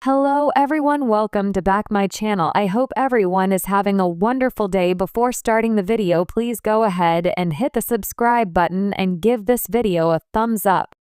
Hello everyone, welcome to back my channel. I hope everyone is having a wonderful day. Before starting the video, please go ahead and hit the subscribe button and give this video a thumbs up.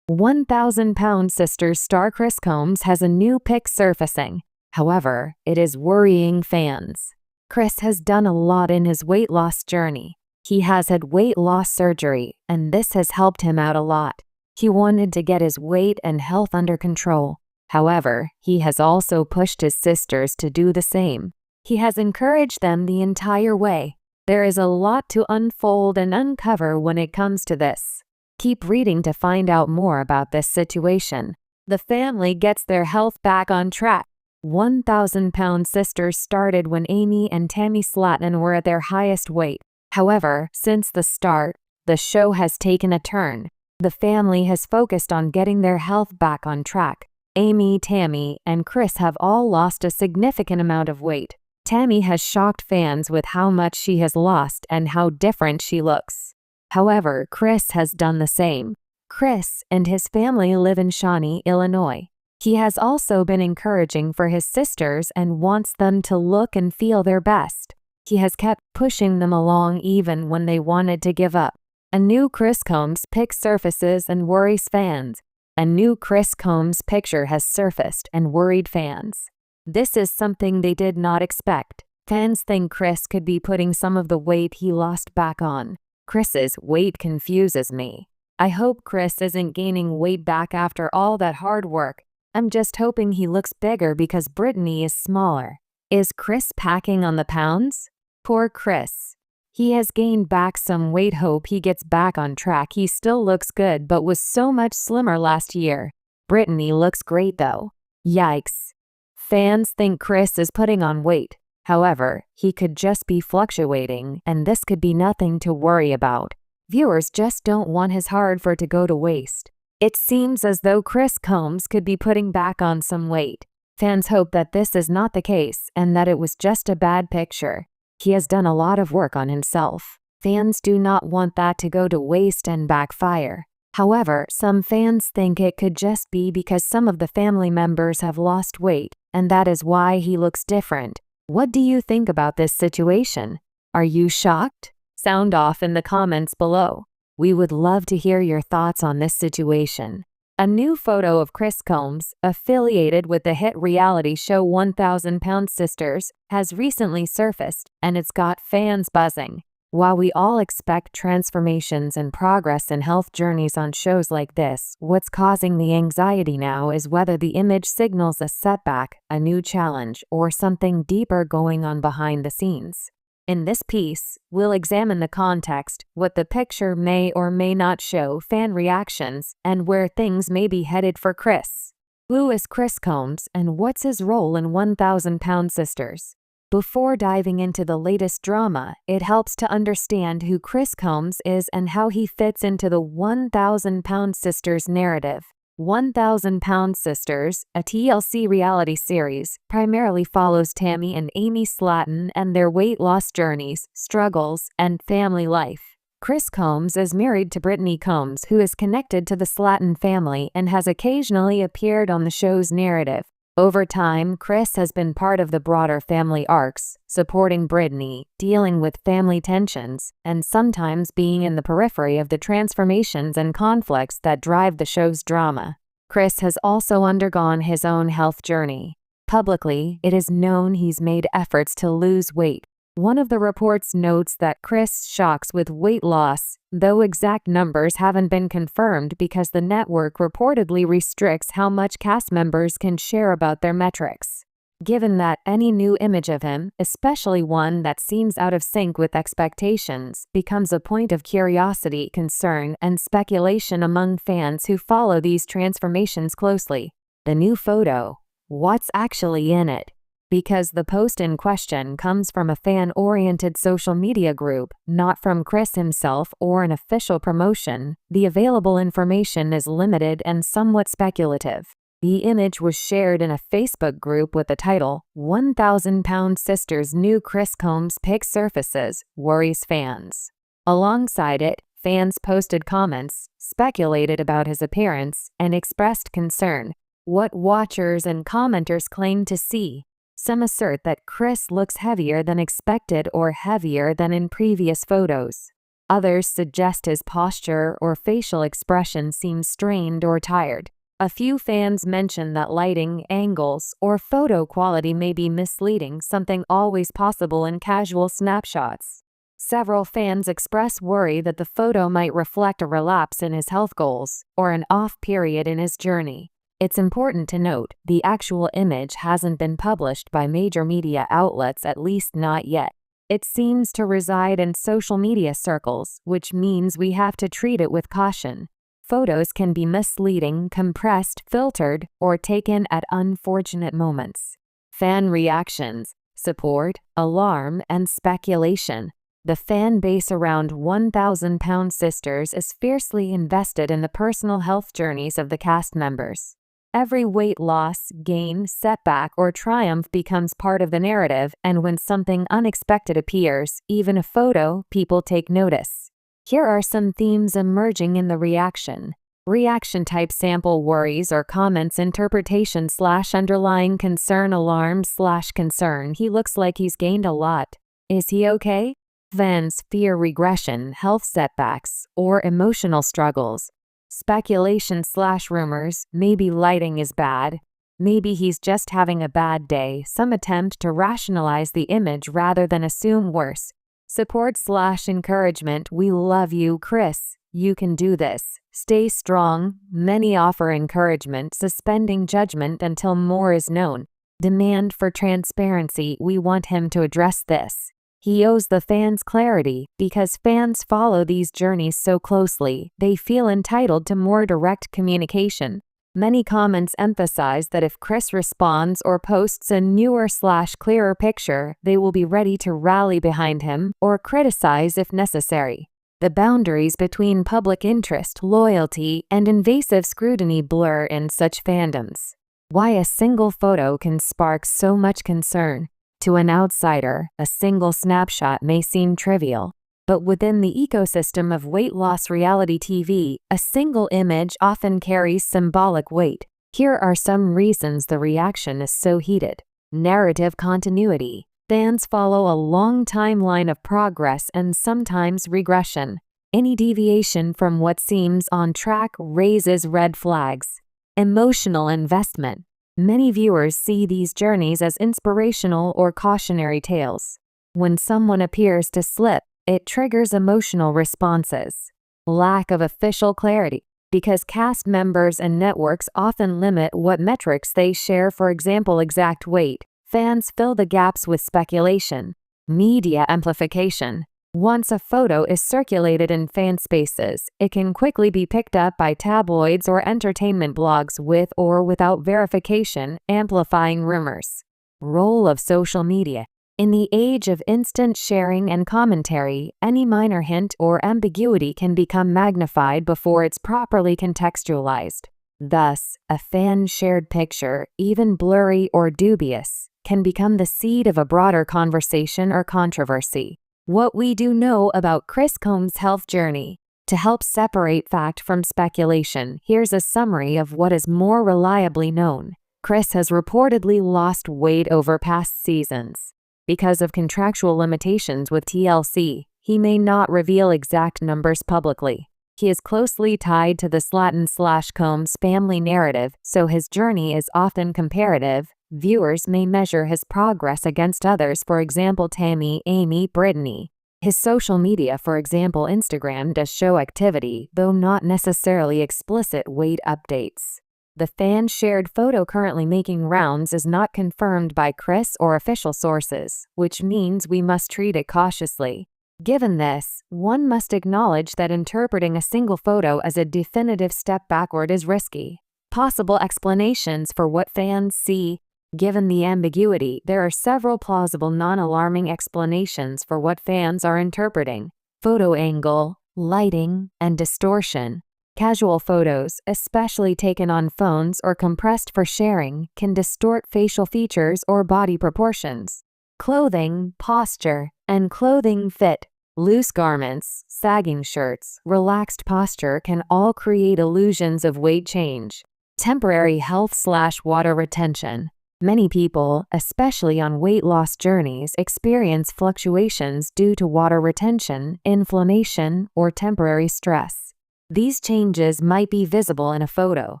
1,000-pound sisters star Chris Combs has a new pic surfacing. However, it is worrying fans. Chris has done a lot in his weight loss journey. He has had weight loss surgery, and this has helped him out a lot. He wanted to get his weight and health under control. However, he has also pushed his sisters to do the same. He has encouraged them the entire way. There is a lot to unfold and uncover when it comes to this. Keep reading to find out more about this situation. The family gets their health back on track. 1,000-pound sisters started when Amy and Tammy Slaton were at their highest weight. However, since the start, the show has taken a turn. The family has focused on getting their health back on track. Amy, Tammy, and Chris have all lost a significant amount of weight. Tammy has shocked fans with how much she has lost and how different she looks. However, Chris has done the same. Chris and his family live in Shawnee, Illinois. He has also been encouraging for his sisters and wants them to look and feel their best. He has kept pushing them along even when they wanted to give up. A new Chris Combs pic surfaces and worries fans. A new Chris Combs picture has surfaced and worried fans. This is something they did not expect. Fans think Chris could be putting some of the weight he lost back on. Chris's weight confuses me. I hope Chris isn't gaining weight back after all that hard work. I'm just hoping he looks bigger because Brittany is smaller. Is Chris packing on the pounds? Poor Chris. He has gained back some weight. Hope he gets back on track. He still looks good but was so much slimmer last year. Brittany looks great though. Yikes. Fans think Chris is putting on weight. However, he could just be fluctuating and this could be nothing to worry about. Viewers just don't want his hard work to go to waste. It seems as though Chris Combs could be putting back on some weight. Fans hope that this is not the case and that it was just a bad picture. He has done a lot of work on himself. Fans do not want that to go to waste and backfire. However, some fans think it could just be because some of the family members have lost weight, and that is why he looks different. What do you think about this situation? Are you shocked? Sound off in the comments below. We would love to hear your thoughts on this situation. A new photo of Chris Combs, affiliated with the hit reality show 1,000-Pound Sisters, has recently surfaced, and it's got fans buzzing. While we all expect transformations and progress in health journeys on shows like this, what's causing the anxiety now is whether the image signals a setback, a new challenge, or something deeper going on behind the scenes. In this piece, we'll examine the context, what the picture may or may not show, fan reactions, and where things may be headed for Chris. Who is Chris Combs and what's his role in 1,000-Pound Sisters? Before diving into the latest drama, it helps to understand who Chris Combs is and how he fits into the 1,000-Pound Sisters narrative. 1,000-Pound Sisters, a TLC reality series, primarily follows Tammy and Amy Slaton and their weight loss journeys, struggles, and family life. Chris Combs is married to Brittany Combs, who is connected to the Slaton family and has occasionally appeared on the show's narrative. Over time, Chris has been part of the broader family arcs, supporting Brittany, dealing with family tensions, and sometimes being in the periphery of the transformations and conflicts that drive the show's drama. Chris has also undergone his own health journey. Publicly, it is known he's made efforts to lose weight. One of the reports notes that Chris shocks with weight loss, though exact numbers haven't been confirmed because the network reportedly restricts how much cast members can share about their metrics. Given that any new image of him, especially one that seems out of sync with expectations, becomes a point of curiosity, concern, and speculation among fans who follow these transformations closely. The new photo. What's actually in it? Because the post in question comes from a fan-oriented social media group, not from Chris himself or an official promotion, the available information is limited and somewhat speculative. The image was shared in a Facebook group with the title, 1,000-Pound Sisters New Chris Combs Pic Surfaces, Worries Fans. Alongside it, fans posted comments, speculated about his appearance, and expressed concern. What watchers and commenters claim to see. Some assert that Kris looks heavier than expected or heavier than in previous photos. Others suggest his posture or facial expression seems strained or tired. A few fans mention that lighting, angles, or photo quality may be misleading, something always possible in casual snapshots. Several fans express worry that the photo might reflect a relapse in his health goals or an off period in his journey. It's important to note, the actual image hasn't been published by major media outlets, at least not yet. It seems to reside in social media circles, which means we have to treat it with caution. Photos can be misleading, compressed, filtered, or taken at unfortunate moments. Fan reactions, support, alarm, and speculation. The fan base around 1,000 Pound Sisters is fiercely invested in the personal health journeys of the cast members. Every weight loss, gain, setback, or triumph becomes part of the narrative, and when something unexpected appears, even a photo, people take notice. Here are some themes emerging in the reaction. Reaction type sample worries or comments interpretation / underlying concern alarm / concern. He looks like he's gained a lot. Is he okay? Fans fear regression, health setbacks, or emotional struggles. Speculation / rumors, maybe lighting is bad. Maybe he's just having a bad day. Some attempt to rationalize the image rather than assume worse. Support / encouragement, we love you, Kris. You can do this. Stay strong. Many offer encouragement, suspending judgment until more is known. Demand for transparency, we want him to address this. He owes the fans clarity. Because fans follow these journeys so closely, they feel entitled to more direct communication. Many comments emphasize that if Kris responds or posts a newer / clearer picture, they will be ready to rally behind him or criticize if necessary. The boundaries between public interest, loyalty, and invasive scrutiny blur in such fandoms. Why a single photo can spark so much concern. To an outsider, a single snapshot may seem trivial, but within the ecosystem of weight loss reality TV, a single image often carries symbolic weight. Here are some reasons the reaction is so heated. Narrative continuity. Fans follow a long timeline of progress and sometimes regression. Any deviation from what seems on track raises red flags. Emotional investment. Many viewers see these journeys as inspirational or cautionary tales. When someone appears to slip, it triggers emotional responses. Lack of official clarity. Because cast members and networks often limit what metrics they share, for example, exact weight, fans fill the gaps with speculation. Media amplification. Once a photo is circulated in fan spaces, it can quickly be picked up by tabloids or entertainment blogs with or without verification, amplifying rumors. Role of social media. In the age of instant sharing and commentary, any minor hint or ambiguity can become magnified before it's properly contextualized. Thus, a fan-shared picture, even blurry or dubious, can become the seed of a broader conversation or controversy. What we do know about Kris Combs' health journey. To help separate fact from speculation, here's a summary of what is more reliably known. Kris has reportedly lost weight over past seasons. Because of contractual limitations with TLC, he may not reveal exact numbers publicly. He is closely tied to the Slatton/Combs family narrative, so his journey is often comparative. Viewers may measure his progress against others, for example Tammy, Amy, Brittany. His social media, for example Instagram, does show activity, though not necessarily explicit weight updates. The fan-shared photo currently making rounds is not confirmed by Kris or official sources, which means we must treat it cautiously. Given this, one must acknowledge that interpreting a single photo as a definitive step backward is risky. Possible explanations for what fans see. Given the ambiguity, there are several plausible non-alarming explanations for what fans are interpreting. Photo angle, lighting, and distortion. Casual photos, especially taken on phones or compressed for sharing, can distort facial features or body proportions. Clothing, posture, and clothing fit. Loose garments, sagging shirts, relaxed posture can all create illusions of weight change. Temporary health/water retention. Many people, especially on weight loss journeys, experience fluctuations due to water retention, inflammation, or temporary stress. These changes might be visible in a photo,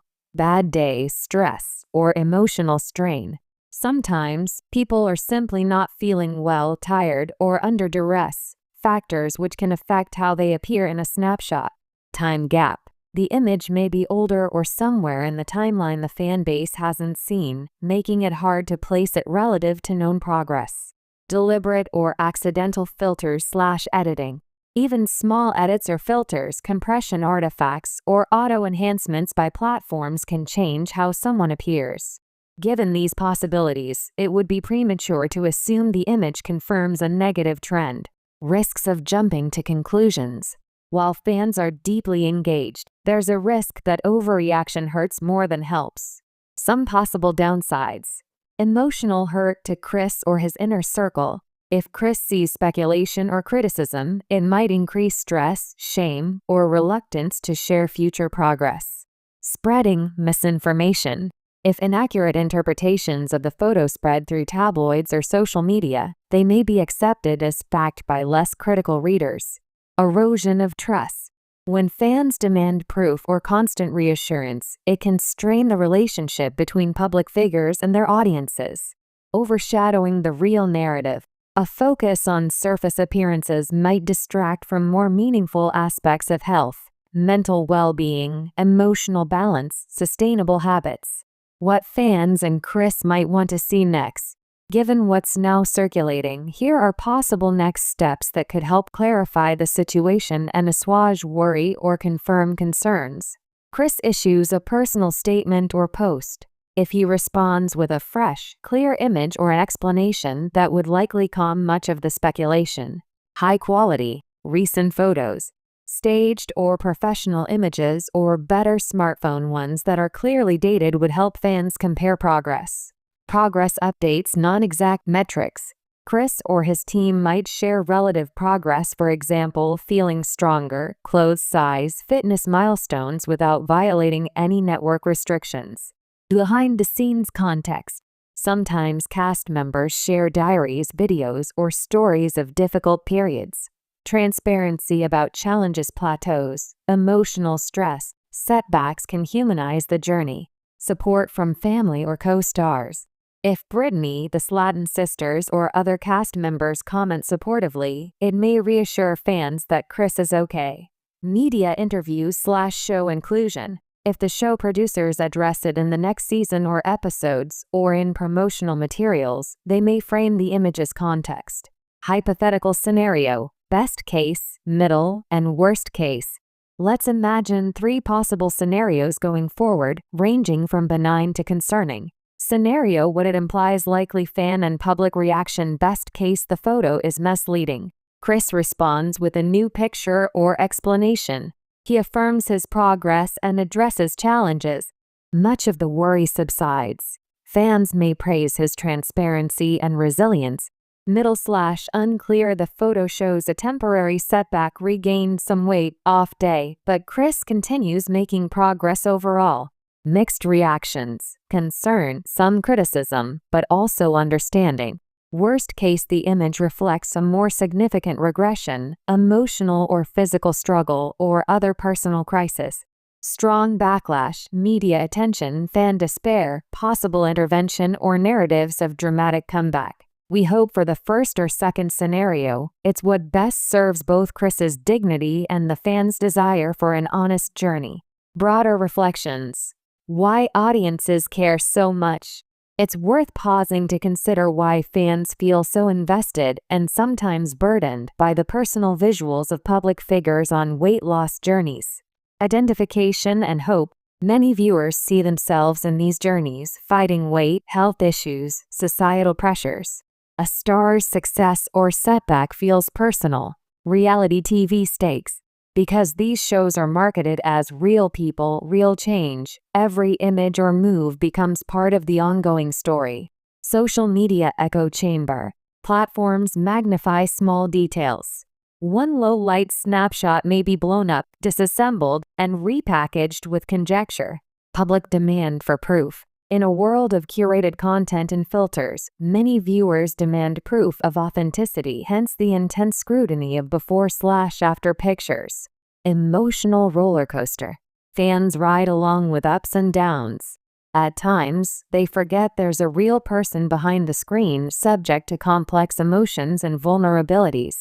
bad day, stress, or emotional strain. Sometimes, people are simply not feeling well, tired, or under duress, factors which can affect how they appear in a snapshot. Time gap. The image may be older or somewhere in the timeline the fan base hasn't seen, making it hard to place it relative to known progress. Deliberate or accidental filters/editing. Even small edits or filters, compression artifacts, or auto enhancements by platforms can change how someone appears. Given these possibilities, it would be premature to assume the image confirms a negative trend. Risks of jumping to conclusions. While fans are deeply engaged, there's a risk that overreaction hurts more than helps. Some possible downsides. Emotional hurt to Chris or his inner circle. If Chris sees speculation or criticism, it might increase stress, shame, or reluctance to share future progress. Spreading misinformation. If inaccurate interpretations of the photo spread through tabloids or social media, they may be accepted as fact by less critical readers. Erosion of trust. When fans demand proof or constant reassurance, it can strain the relationship between public figures and their audiences. Overshadowing the real narrative. A focus on surface appearances might distract from more meaningful aspects of health, mental well-being, emotional balance, sustainable habits. What fans and Chris might want to see next. Given what's now circulating, here are possible next steps that could help clarify the situation and assuage worry or confirm concerns. Chris issues a personal statement or post. If he responds with a fresh, clear image or an explanation, that would likely calm much of the speculation. High quality, recent photos. Staged or professional images or better smartphone ones that are clearly dated would help fans compare progress. Progress updates, non-exact metrics. Chris or his team might share relative progress, for example, feeling stronger, clothes size, fitness milestones without violating any network restrictions. Behind-the-scenes context. Sometimes cast members share diaries, videos, or stories of difficult periods. Transparency about challenges, plateaus, emotional stress, setbacks can humanize the journey. Support from family or co-stars. If Brittany, the Slatton sisters, or other cast members comment supportively, it may reassure fans that Chris is okay. Media interviews/show inclusion. If the show producers address it in the next season or episodes, or in promotional materials, they may frame the image's context. Hypothetical scenario: best case, middle, and worst case. Let's imagine 3 possible scenarios going forward, ranging from benign to concerning. Scenario: what it implies likely fan and public reaction. Best case: the photo is misleading. Chris responds with a new picture or explanation. He affirms his progress and addresses challenges. Much of the worry subsides. Fans may praise his transparency and resilience. Middle/unclear: the photo shows a temporary setback, regained some weight, off day, but Chris continues making progress overall. Mixed reactions. Concern, some criticism, but also understanding. Worst case: the image reflects a more significant regression, emotional or physical struggle, or other personal crisis. Strong backlash, media attention, fan despair, possible intervention, or narratives of dramatic comeback. We hope for the first or second scenario. It's what best serves both Chris's dignity and the fans' desire for an honest journey. Broader reflections. Why audiences care so much. It's worth pausing to consider why fans feel so invested and sometimes burdened by the personal visuals of public figures on weight loss journeys. Identification and hope. Many viewers see themselves in these journeys, fighting weight, health issues, societal pressures. A star's success or setback feels personal. Reality TV stakes. Because these shows are marketed as real people, real change, every image or move becomes part of the ongoing story. Social media echo chamber. Platforms magnify small details. One low-light snapshot may be blown up, disassembled, and repackaged with conjecture. Public demand for proof. In a world of curated content and filters, many viewers demand proof of authenticity, hence the intense scrutiny of before/after pictures. Emotional roller coaster. Fans ride along with ups and downs. At times, they forget there's a real person behind the screen subject to complex emotions and vulnerabilities.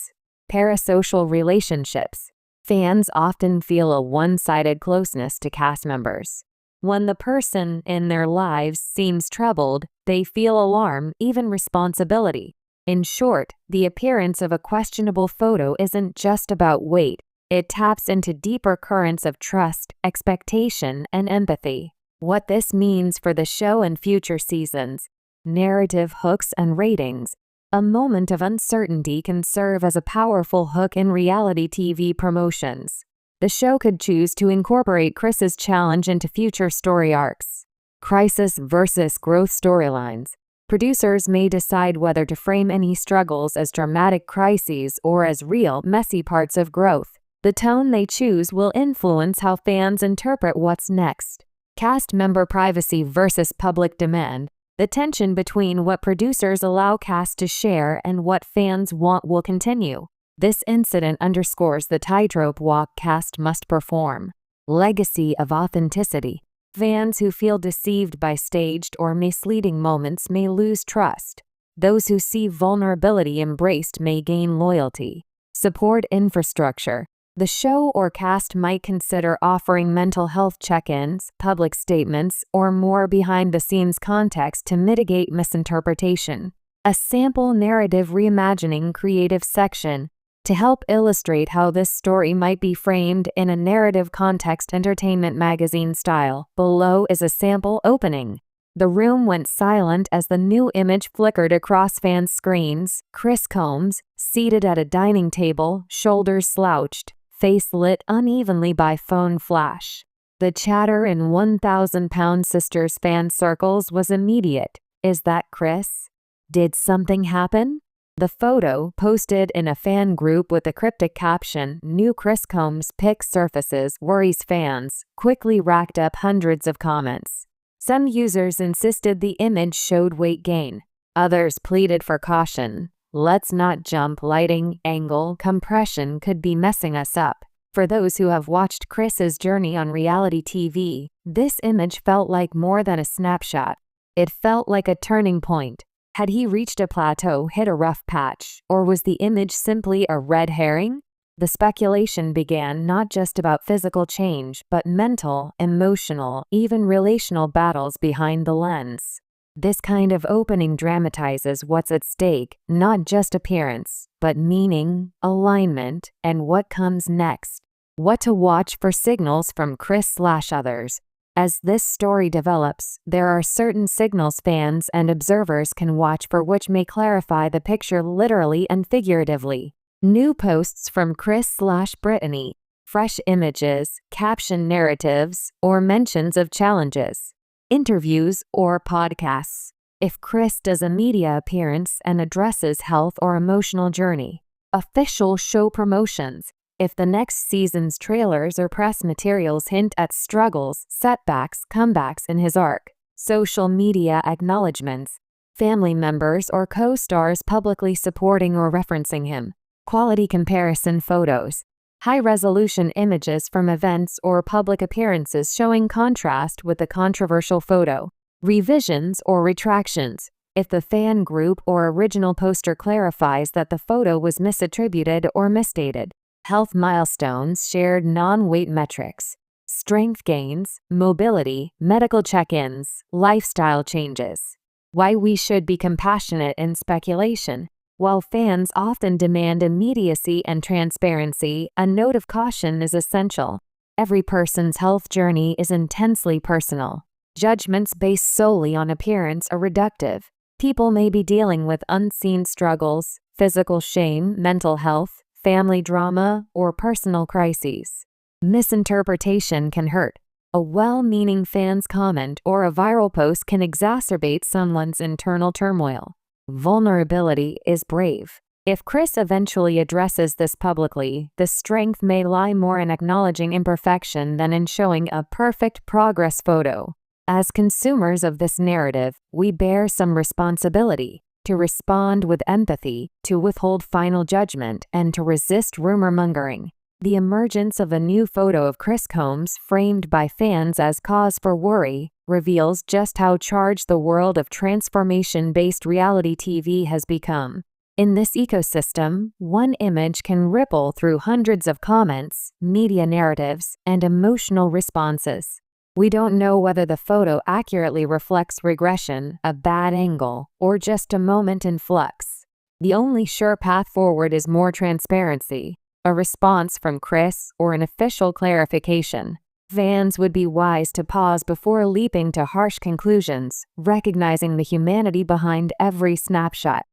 Parasocial relationships. Fans often feel a one-sided closeness to cast members. When the person in their lives seems troubled, they feel alarm, even responsibility. In short, the appearance of a questionable photo isn't just about weight. It taps into deeper currents of trust, expectation, and empathy. What this means for the show and future seasons. Narrative hooks and ratings. A moment of uncertainty can serve as a powerful hook in reality TV promotions. The show could choose to incorporate Chris's challenge into future story arcs. Crisis versus growth storylines. Producers may decide whether to frame any struggles as dramatic crises or as real, messy parts of growth. The tone they choose will influence how fans interpret what's next. Cast member privacy versus public demand. The tension between what producers allow cast to share and what fans want will continue. This incident underscores the tightrope walk cast must perform. Legacy of authenticity. Fans who feel deceived by staged or misleading moments may lose trust. Those who see vulnerability embraced may gain loyalty. Support infrastructure. The show or cast might consider offering mental health check-ins, public statements, or more behind-the-scenes context to mitigate misinterpretation. A sample narrative reimagining creative section. To help illustrate how this story might be framed in a narrative context entertainment magazine style, below is a sample opening. The room went silent as the new image flickered across fans' screens. Chris Combs, seated at a dining table, shoulders slouched, face lit unevenly by phone flash. The chatter in 1,000-Pound Sisters fan circles was immediate. Is that Chris? Did something happen? The photo, posted in a fan group with a cryptic caption, "New Chris Combs pic surfaces, worries fans," quickly racked up hundreds of comments. Some users insisted the image showed weight gain. Others pleaded for caution. Let's not jump, lighting, angle, compression could be messing us up. For those who have watched Chris's journey on reality TV, this image felt like more than a snapshot. It felt like a turning point. Had he reached a plateau, hit a rough patch, or was the image simply a red herring? The speculation began not just about physical change, but mental, emotional, even relational battles behind the lens. This kind of opening dramatizes what's at stake, not just appearance, but meaning, alignment, and what comes next. What to watch for signals from Chris/others. As this story develops, there are certain signals fans and observers can watch for which may clarify the picture literally and figuratively. New posts from Chris/Brittany, fresh images, caption narratives, or mentions of challenges. Interviews or podcasts. If Chris does a media appearance and addresses health or emotional journey. Official show promotions. If the next season's trailers or press materials hint at struggles, setbacks, comebacks in his arc. Social media acknowledgments. Family members or co-stars publicly supporting or referencing him. Quality comparison photos. High-resolution images from events or public appearances showing contrast with the controversial photo. Revisions or retractions. If the fan group or original poster clarifies that the photo was misattributed or misstated. Health milestones, shared non-weight metrics. Strength gains, mobility, medical check-ins, lifestyle changes. Why we should be compassionate in speculation. While fans often demand immediacy and transparency, a note of caution is essential. Every person's health journey is intensely personal. Judgments based solely on appearance are reductive. People may be dealing with unseen struggles, physical shame, mental health, family drama, or personal crises. Misinterpretation can hurt. A well-meaning fan's comment or a viral post can exacerbate someone's internal turmoil. Vulnerability is brave. If Kris eventually addresses this publicly, the strength may lie more in acknowledging imperfection than in showing a perfect progress photo. As consumers of this narrative, we bear some responsibility to respond with empathy, to withhold final judgment, and to resist rumor-mongering. The emergence of a new photo of Kris Combs, framed by fans as cause for worry, reveals just how charged the world of transformation-based reality TV has become. In this ecosystem, one image can ripple through hundreds of comments, media narratives, and emotional responses. We don't know whether the photo accurately reflects regression, a bad angle, or just a moment in flux. The only sure path forward is more transparency, a response from Kris, or an official clarification. Fans would be wise to pause before leaping to harsh conclusions, recognizing the humanity behind every snapshot.